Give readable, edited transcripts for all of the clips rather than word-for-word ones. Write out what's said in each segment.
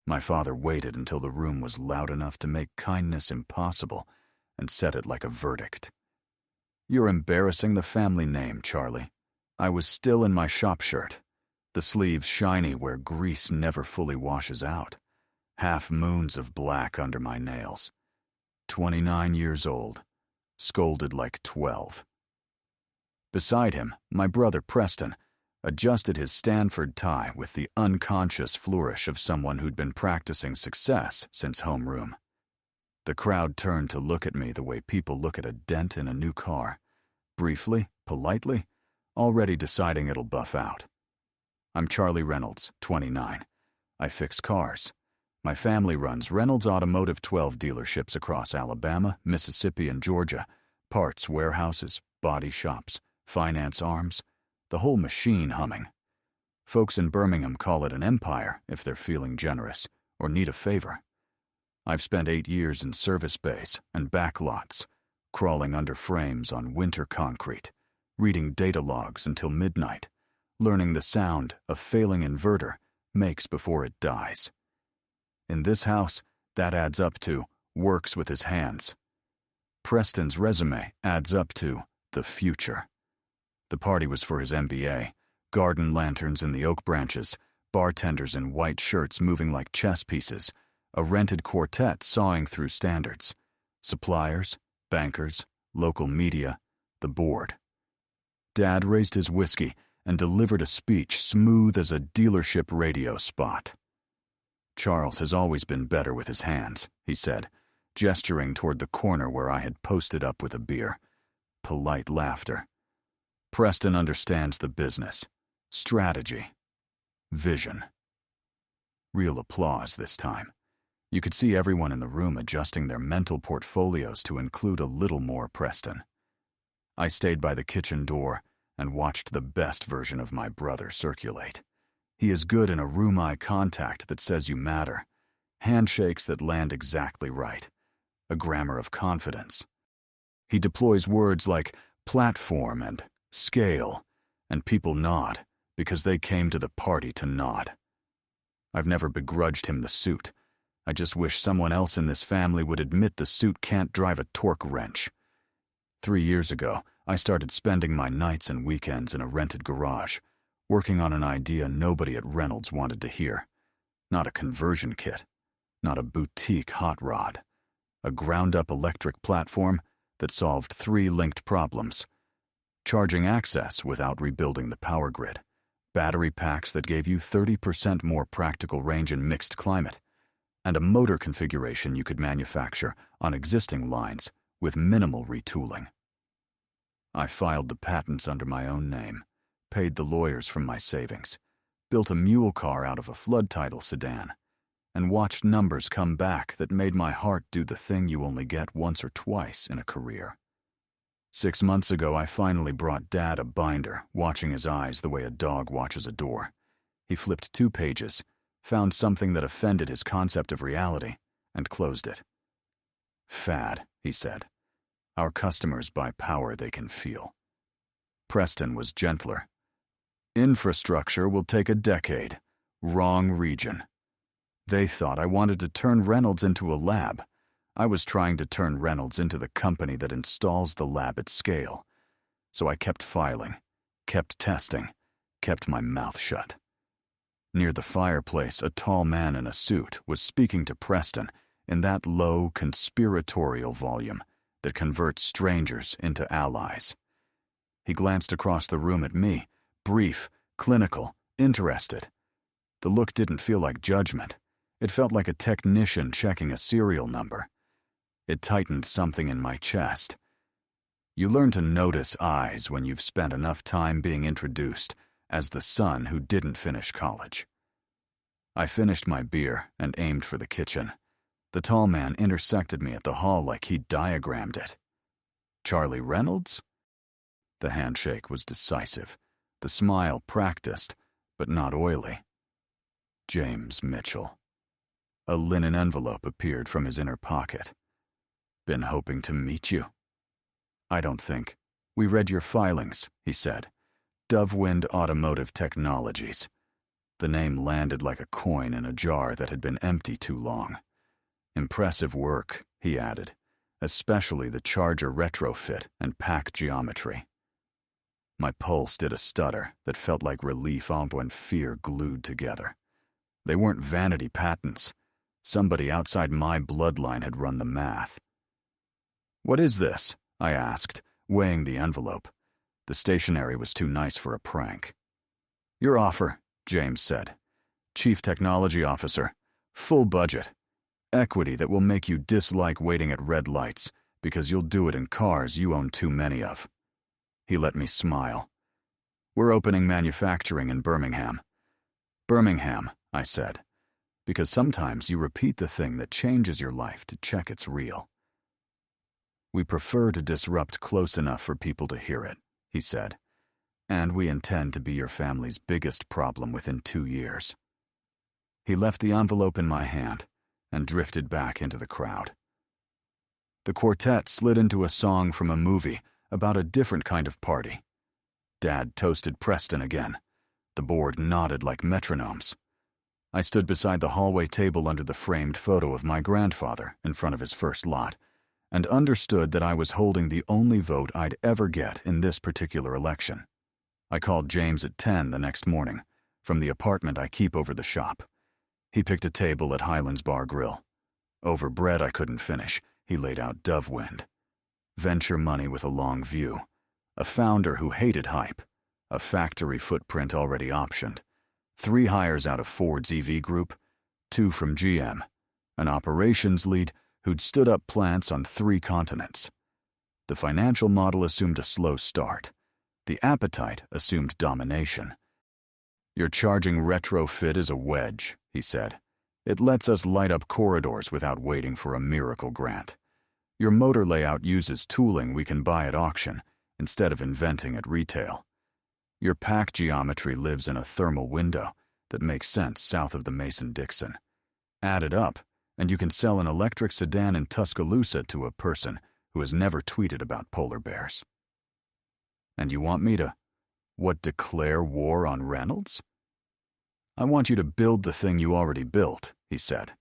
My father waited until the room was loud enough to make kindness impossible and said it like a verdict. "You're embarrassing the family name, Charlie." I was still in my shop shirt, the sleeves shiny where grease never fully washes out, half moons of black under my nails. 29 years old, scolded like 12. Beside him, my brother Preston adjusted his Stanford tie with the unconscious flourish of someone who'd been practicing success since homeroom. The crowd turned to look at me the way people look at a dent in a new car, briefly, politely, already deciding it'll buff out. I'm Charlie Reynolds, 29. I fix cars. My family runs Reynolds Automotive 12 dealerships across Alabama, Mississippi, and Georgia, parts warehouses, body shops, finance arms, the whole machine humming. Folks in Birmingham call it an empire if they're feeling generous or need a favor. I've spent 8 years in service bays and back lots, crawling under frames on winter concrete, reading data logs until midnight, learning the sound a failing inverter makes before it dies. In this house, that adds up to works with his hands. Preston's resume adds up to the future. The party was for his MBA, garden lanterns in the oak branches, bartenders in white shirts moving like chess pieces, a rented quartet sawing through standards, suppliers, bankers, local media, the board. Dad raised his whiskey and delivered a speech smooth as a dealership radio spot. "Charles has always been better with his hands," he said, gesturing toward the corner where I had posted up with a beer. Polite laughter. "Preston understands the business, strategy, vision." Real applause this time. You could see everyone in the room adjusting their mental portfolios to include a little more Preston. I stayed by the kitchen door and watched the best version of my brother circulate. He is good in a room eye contact that says you matter, handshakes that land exactly right, a grammar of confidence. He deploys words like platform and scale, and people nod because they came to the party to nod. I've never begrudged him the suit. I just wish someone else in this family would admit the suit can't drive a torque wrench. 3 years ago, I started spending my nights and weekends in a rented garage, working on an idea nobody at Reynolds wanted to hear. Not a conversion kit, not a boutique hot rod. A ground-up electric platform that solved 3 linked problems: charging access without rebuilding the power grid, battery packs that gave you 30% more practical range in mixed climate, and a motor configuration you could manufacture on existing lines with minimal retooling. I filed the patents under my own name, paid the lawyers from my savings, built a mule car out of a flood title sedan, and watched numbers come back that made my heart do the thing you only get once or twice in a career. 6 months ago, I finally brought Dad a binder, watching his eyes the way a dog watches a door. He flipped 2 pages, found something that offended his concept of reality, and closed it. "Fad," he said. "Our customers buy power they can feel." Preston was gentler. "Infrastructure will take a decade. Wrong region." They thought I wanted to turn Reynolds into a lab. I was trying to turn Reynolds into the company that installs the lab at scale. So I kept filing, kept testing, kept my mouth shut. Near the fireplace, a tall man in a suit was speaking to Preston in that low, conspiratorial volume that converts strangers into allies. He glanced across the room at me, brief, clinical, interested. The look didn't feel like judgment. It felt like a technician checking a serial number. It tightened something in my chest. You learn to notice eyes when you've spent enough time being introduced as the son who didn't finish college. I finished my beer and aimed for the kitchen. The tall man intersected me at the hall like he'd diagrammed it. "Charlie Reynolds?" The handshake was decisive, the smile practiced, but not oily. "James Mitchell." A linen envelope appeared from his inner pocket. "Been hoping to meet you." "I don't think. We read your filings," he said. "Dovewind Automotive Technologies." The name landed like a coin in a jar that had been empty too long. Impressive work, he added, especially the charger retrofit and pack geometry. My pulse did a stutter that felt like relief when fear glued together. They weren't vanity patents. Somebody outside my bloodline had run the math. "What is this?" I asked, weighing the envelope. The stationery was too nice for a prank. "Your offer," James said. "Chief Technology Officer. Full budget. Equity that will make you dislike waiting at red lights because you'll do it in cars you own too many of." He let me smile. "We're opening manufacturing in Birmingham." "Birmingham," I said, because sometimes you repeat the thing that changes your life to check it's real. "We prefer to disrupt close enough for people to hear it," he said, "and we intend to be your family's biggest problem within 2 years." He left the envelope in my hand and drifted back into the crowd. The quartet slid into a song from a movie about a different kind of party. Dad toasted Preston again. The board nodded like metronomes. I stood beside the hallway table under the framed photo of my grandfather in front of his first lot, and understood that I was holding the only vote I'd ever get in this particular election. I called James at 10 the next morning, from the apartment I keep over the shop. He picked a table at Highlands Bar Grill. Over bread I couldn't finish, he laid out Dovewind. Venture money with a long view. A founder who hated hype. A factory footprint already optioned. 3 hires out of Ford's EV group, 2 from GM. An operations lead who'd stood up plants on 3 continents. The financial model assumed a slow start. The appetite assumed domination. "Your charging retrofit is a wedge," he said. "It lets us light up corridors without waiting for a miracle grant. Your motor layout uses tooling we can buy at auction instead of inventing at retail. Your pack geometry lives in a thermal window that makes sense south of the Mason-Dixon. Add it up, and you can sell an electric sedan in Tuscaloosa to a person who has never tweeted about polar bears." "And you want me to, declare war on Reynolds?" "I want you to build the thing you already built," he said,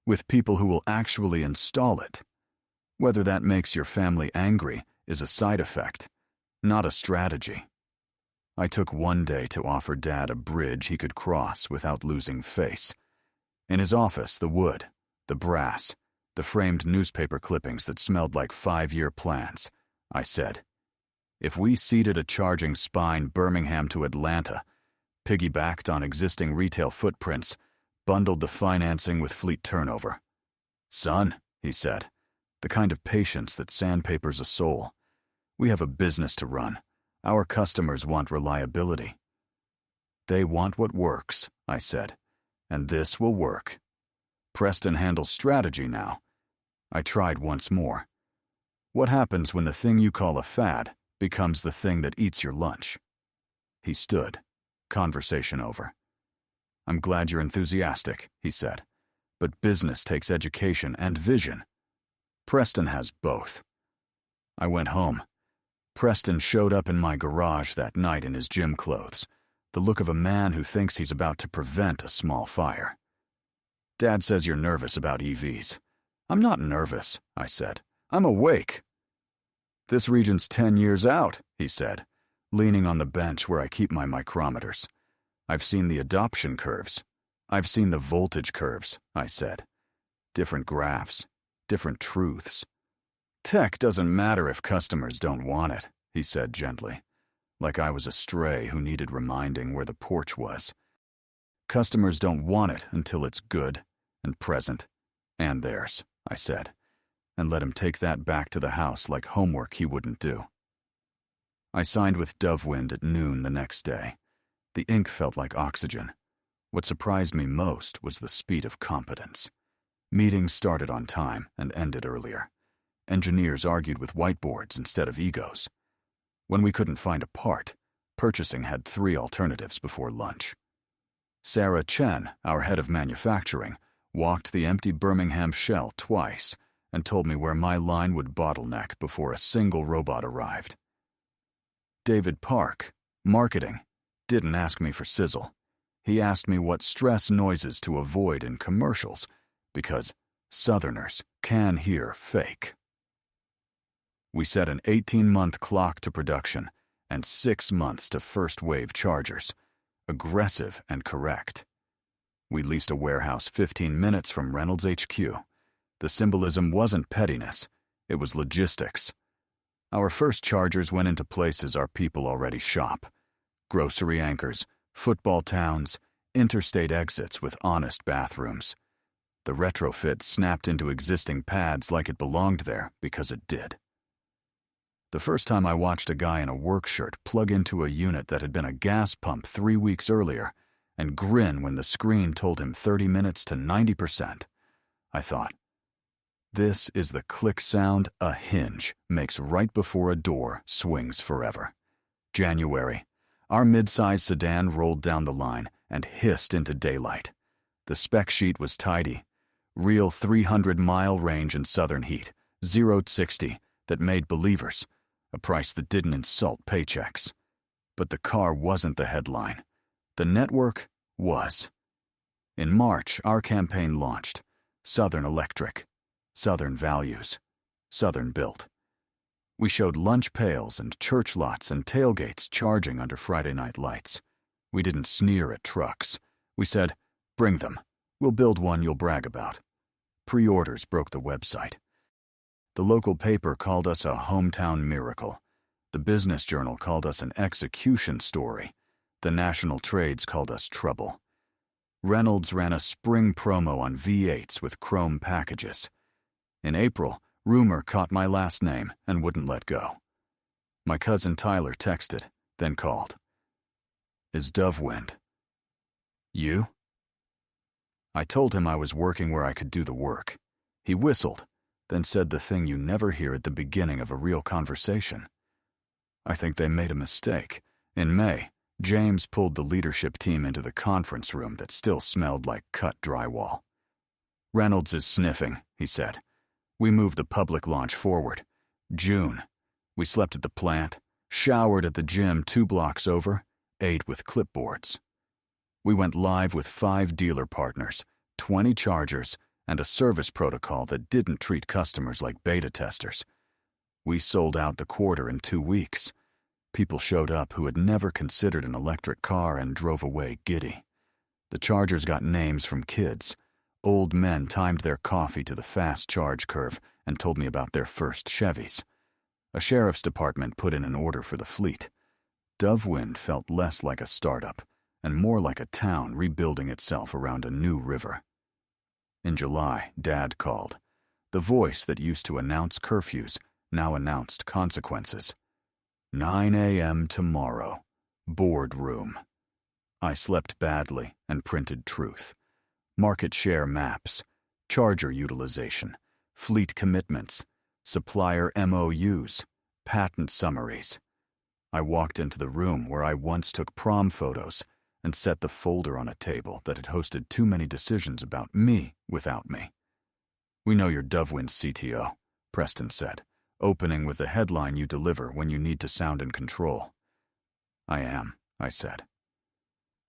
"with people who will actually install it. Whether that makes your family angry is a side effect, not a strategy." I took one day to offer Dad a bridge he could cross without losing face. In his office, the wood, the brass, the framed newspaper clippings that smelled like 5-year plans, I said, "If we seeded a charging spine Birmingham to Atlanta, piggybacked on existing retail footprints, bundled the financing with fleet turnover. Son," he said, "the kind of patience that sandpapers a soul. We have a business to run. Our customers want reliability." "They want what works," I said, "and this will work. Preston handles strategy now." I tried once more. "What happens when the thing you call a fad becomes the thing that eats your lunch?" He stood. Conversation over. "I'm glad you're enthusiastic," he said, "but business takes education and vision. Preston has both." I went home. Preston showed up in my garage that night in his gym clothes, the look of a man who thinks he's about to prevent a small fire. "Dad says you're nervous about EVs." "I'm not nervous," I said. "I'm awake." "This region's 10 years out," he said, leaning on the bench where I keep my micrometers. "I've seen the adoption curves. I've seen the voltage curves," I said. "Different graphs, different truths." "Tech doesn't matter if customers don't want it," he said gently, like I was a stray who needed reminding where the porch was. "Customers don't want it until it's good and present and theirs," I said, and let him take that back to the house like homework he wouldn't do. I signed with Dovewind at noon the next day. The ink felt like oxygen. What surprised me most was the speed of competence. Meetings started on time and ended earlier. Engineers argued with whiteboards instead of egos. When we couldn't find a part, purchasing had 3 alternatives before lunch. Sarah Chen, our head of manufacturing, walked the empty Birmingham shell twice and told me where my line would bottleneck before a single robot arrived. David Park, marketing, didn't ask me for sizzle. He asked me what stress noises to avoid in commercials, because Southerners can hear fake. We set an 18-month clock to production and 6 months to first-wave chargers, aggressive and correct. We leased a warehouse 15 minutes from Reynolds HQ. The symbolism wasn't pettiness, it was logistics. Our first chargers went into places our people already shop: grocery anchors, football towns, interstate exits with honest bathrooms. The retrofit snapped into existing pads like it belonged there because it did. The first time I watched a guy in a work shirt plug into a unit that had been a gas pump 3 weeks earlier and grin when the screen told him 30 minutes to 90%, I thought, this is the click sound a hinge makes right before a door swings forever. January. Our mid-size sedan rolled down the line and hissed into daylight. The spec sheet was tidy. Real 300-mile range in southern heat, 0-60, that made believers, a price that didn't insult paychecks. But the car wasn't the headline. The network was. In March, our campaign launched. Southern Electric. Southern Values. Southern Built. We showed lunch pails and church lots and tailgates charging under Friday night lights. We didn't sneer at trucks. We said, bring them. We'll build one you'll brag about. Pre-orders broke the website. The local paper called us a hometown miracle. The Business Journal called us an execution story. The National Trades called us trouble. Reynolds ran a spring promo on V8s with chrome packages. In April, rumor caught my last name and wouldn't let go. My cousin Tyler texted, then called. Is Dovewind? You? I told him I was working where I could do the work. He whistled, then said the thing you never hear at the beginning of a real conversation. I think they made a mistake. In May, James pulled the leadership team into the conference room that still smelled like cut drywall. Reynolds is sniffing, he said. We moved the public launch forward. June. We slept at the plant, showered at the gym 2 blocks over, ate with clipboards. We went live with 5 dealer partners, 20 chargers, and a service protocol that didn't treat customers like beta testers. We sold out the quarter in 2 weeks. People showed up who had never considered an electric car and drove away giddy. The chargers got names from kids. Old men timed their coffee to the fast charge curve and told me about their first Chevys. A sheriff's department put in an order for the fleet. Dovewind felt less like a startup and more like a town rebuilding itself around a new river. In July, Dad called. The voice that used to announce curfews now announced consequences. 9 a.m. tomorrow. Boardroom. I slept badly and printed truth. Market share maps, charger utilization, fleet commitments, supplier MOUs, patent summaries. I walked into the room where I once took prom photos and set the folder on a table that had hosted too many decisions about me without me. We know you're Dovewind's CTO, Preston said, opening with the headline you deliver when you need to sound in control. I am, I said.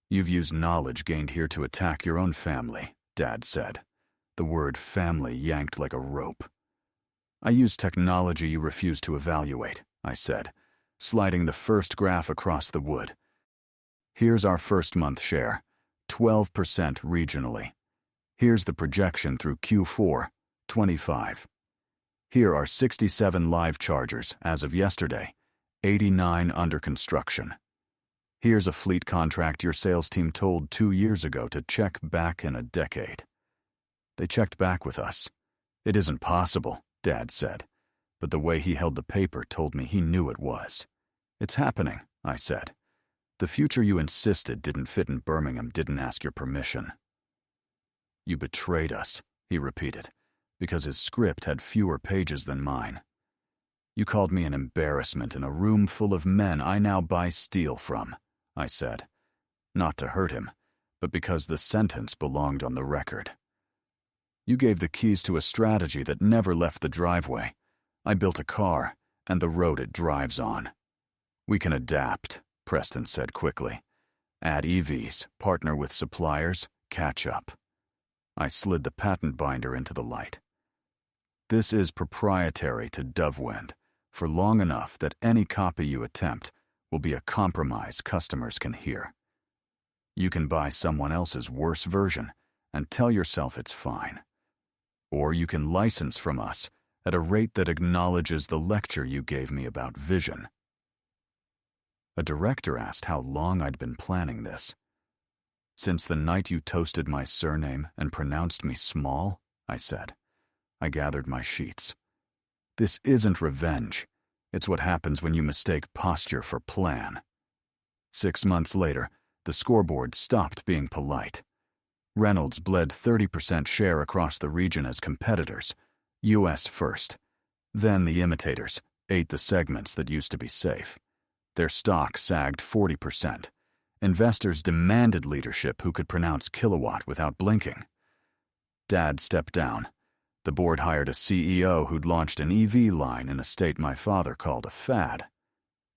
You've used knowledge gained here to attack your own family, Dad said. The word family yanked like a rope. I use technology you refuse to evaluate, I said, sliding the first graph across the wood. Here's our first month share, 12% regionally. Here's the projection through Q4, 25. Here are 67 live chargers as of yesterday, 89 under construction. Here's a fleet contract your sales team told 2 years ago to check back in a decade. They checked back with us. It isn't possible, Dad said, but the way he held the paper told me he knew it was. It's happening, I said. The future you insisted didn't fit in Birmingham didn't ask your permission. You betrayed us, he repeated, because his script had fewer pages than mine. You called me an embarrassment in a room full of men I now buy steel from, I said, not to hurt him, but because the sentence belonged on the record. You gave the keys to a strategy that never left the driveway. I built a car, and the road it drives on. We can adapt, Preston said quickly. Add EVs, partner with suppliers, catch up. I slid the patent binder into the light. This is proprietary to Dovewind for long enough that any copy you attempt will be a compromise customers can hear. You can buy someone else's worse version and tell yourself it's fine. Or you can license from us at a rate that acknowledges the lecture you gave me about vision. A director asked how long I'd been planning this. Since the night you toasted my surname and pronounced me small, I said. I gathered my sheets. This isn't revenge. It's what happens when you mistake posture for plan. 6 months later, the scoreboard stopped being polite. Reynolds bled 30% share across the region as competitors, US first. Then the imitators ate the segments that used to be safe. Their stock sagged 40%. Investors demanded leadership who could pronounce kilowatt without blinking. Dad stepped down. The board hired a CEO who'd launched an EV line in a state my father called a fad.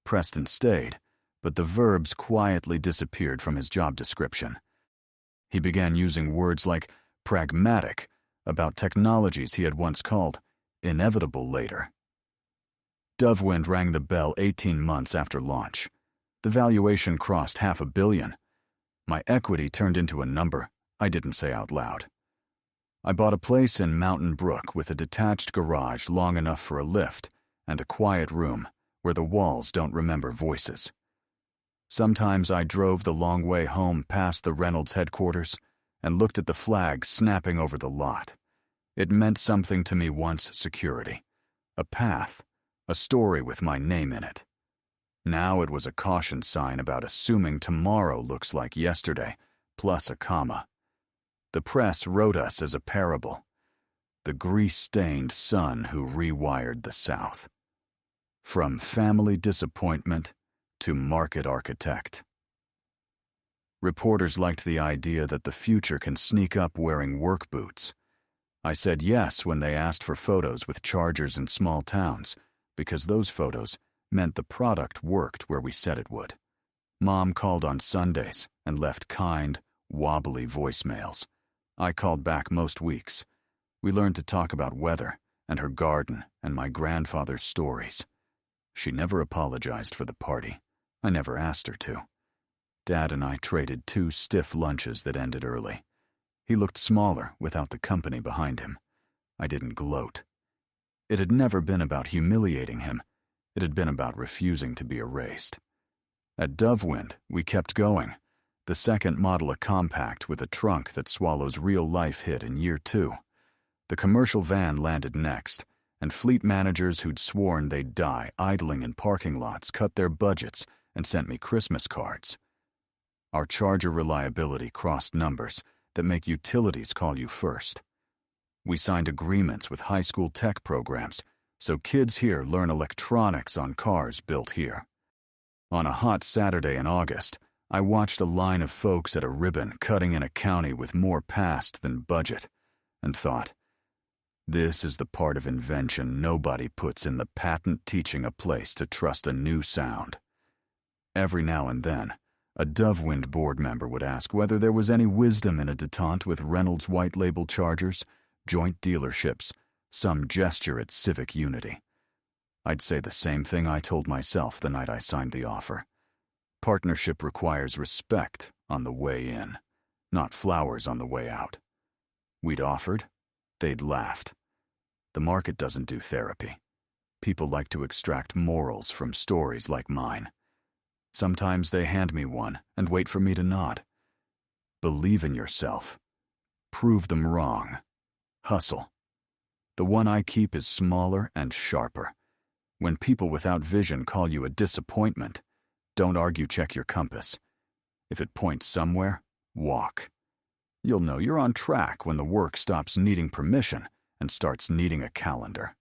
Preston stayed, but the verbs quietly disappeared from his job description. He began using words like pragmatic about technologies he had once called inevitable later. Dovewind rang the bell 18 months after launch. The valuation crossed $500 million. My equity turned into a number I didn't say out loud. I bought a place in Mountain Brook with a detached garage long enough for a lift and a quiet room where the walls don't remember voices. Sometimes I drove the long way home past the Reynolds headquarters and looked at the flag snapping over the lot. It meant something to me once, security. A path, a story with my name in it. Now it was a caution sign about assuming tomorrow looks like yesterday, plus a comma. The press wrote us as a parable. The grease-stained son who rewired the South. From family disappointment to market architect. Reporters liked the idea that the future can sneak up wearing work boots. I said yes when they asked for photos with chargers in small towns, because those photos meant the product worked where we said it would. Mom called on Sundays and left kind, wobbly voicemails. I called back most weeks. We learned to talk about weather and her garden and my grandfather's stories. She never apologized for the party. I never asked her to. Dad and I traded 2 stiff lunches that ended early. He looked smaller without the company behind him. I didn't gloat. It had never been about humiliating him. It had been about refusing to be erased. At Dovewind, we kept going. The second model a compact with a trunk that swallows real-life hit in year 2. The commercial van landed next, and fleet managers who'd sworn they'd die idling in parking lots cut their budgets and sent me Christmas cards. Our charger reliability crossed numbers that make utilities call you first. We signed agreements with high school tech programs so kids here learn electronics on cars built here. On a hot Saturday in August, I watched a line of folks at a ribbon cutting in a county with more past than budget, and thought, this is the part of invention nobody puts in the patent teaching a place to trust a new sound. Every now and then, a Dovewind board member would ask whether there was any wisdom in a detente with Reynolds white label chargers, joint dealerships, some gesture at civic unity. I'd say the same thing I told myself the night I signed the offer. Partnership requires respect on the way in, not flowers on the way out. We'd offered, they'd laughed. The market doesn't do therapy. People like to extract morals from stories like mine. Sometimes they hand me one and wait for me to nod. Believe in yourself. Prove them wrong. Hustle. The one I keep is smaller and sharper. When people without vision call you a disappointment, don't argue, check your compass. If it points somewhere, walk. You'll know you're on track when the work stops needing permission and starts needing a calendar.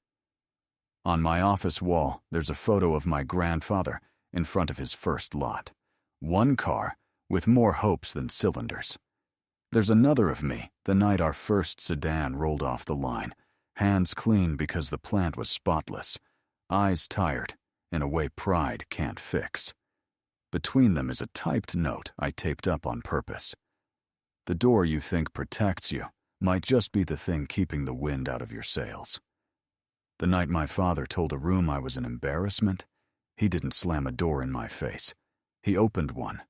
On my office wall, there's a photo of my grandfather in front of his first lot. One car with more hopes than cylinders. There's another of me the night our first sedan rolled off the line, hands clean because the plant was spotless, eyes tired in a way pride can't fix. Between them is a typed note I taped up on purpose. The door you think protects you might just be the thing keeping the wind out of your sails. The night my father told a room I was an embarrassment, he didn't slam a door in my face. He opened one.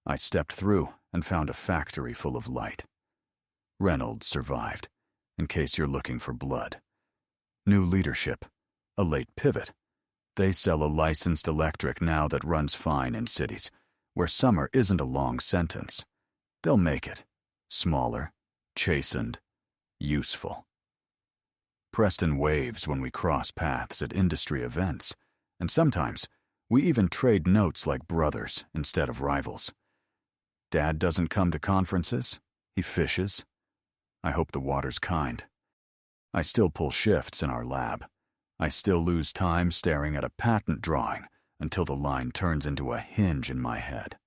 I stepped through and found a factory full of light. Reynolds survived, in case you're looking for blood. New leadership, a late pivot. They sell a licensed electric now that runs fine in cities, where summer isn't a long sentence. They'll make it. Smaller, chastened, useful. Preston waves when we cross paths at industry events, and sometimes we even trade notes like brothers instead of rivals. Dad doesn't come to conferences. He fishes. I hope the water's kind. I still pull shifts in our lab. I still lose time staring at a patent drawing until the line turns into a hinge in my head.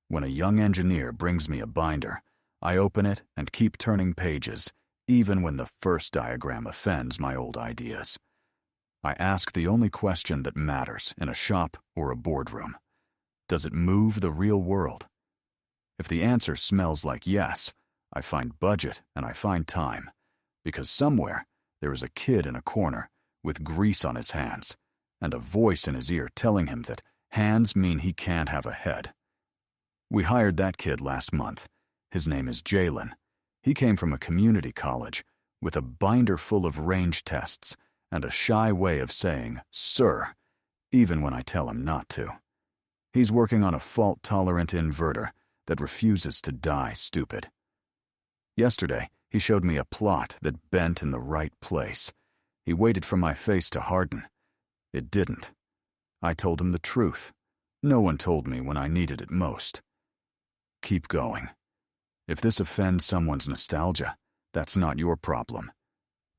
When a young engineer brings me a binder, I open it and keep turning pages, even when the first diagram offends my old ideas. I ask the only question that matters in a shop or a boardroom. Does it move the real world? If the answer smells like yes, I find budget and I find time, because somewhere there is a kid in a corner with grease on his hands, and a voice in his ear telling him that hands mean he can't have a head. We hired that kid last month. His name is Jalen. He came from a community college with a binder full of range tests and a shy way of saying, "Sir," even when I tell him not to. He's working on a fault-tolerant inverter that refuses to die stupid. Yesterday, he showed me a plot that bent in the right place. He waited for my face to harden. It didn't. I told him the truth. No one told me when I needed it most. Keep going. If this offends someone's nostalgia, that's not your problem.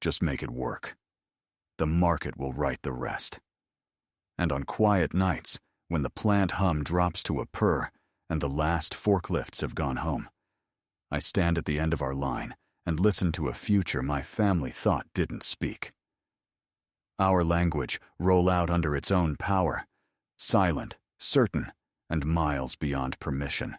Just make it work. The market will write the rest. And on quiet nights, when the plant hum drops to a purr and the last forklifts have gone home, I stand at the end of our line and listen to a future my family thought didn't speak. Our language roll out under its own power, silent, certain, and miles beyond permission.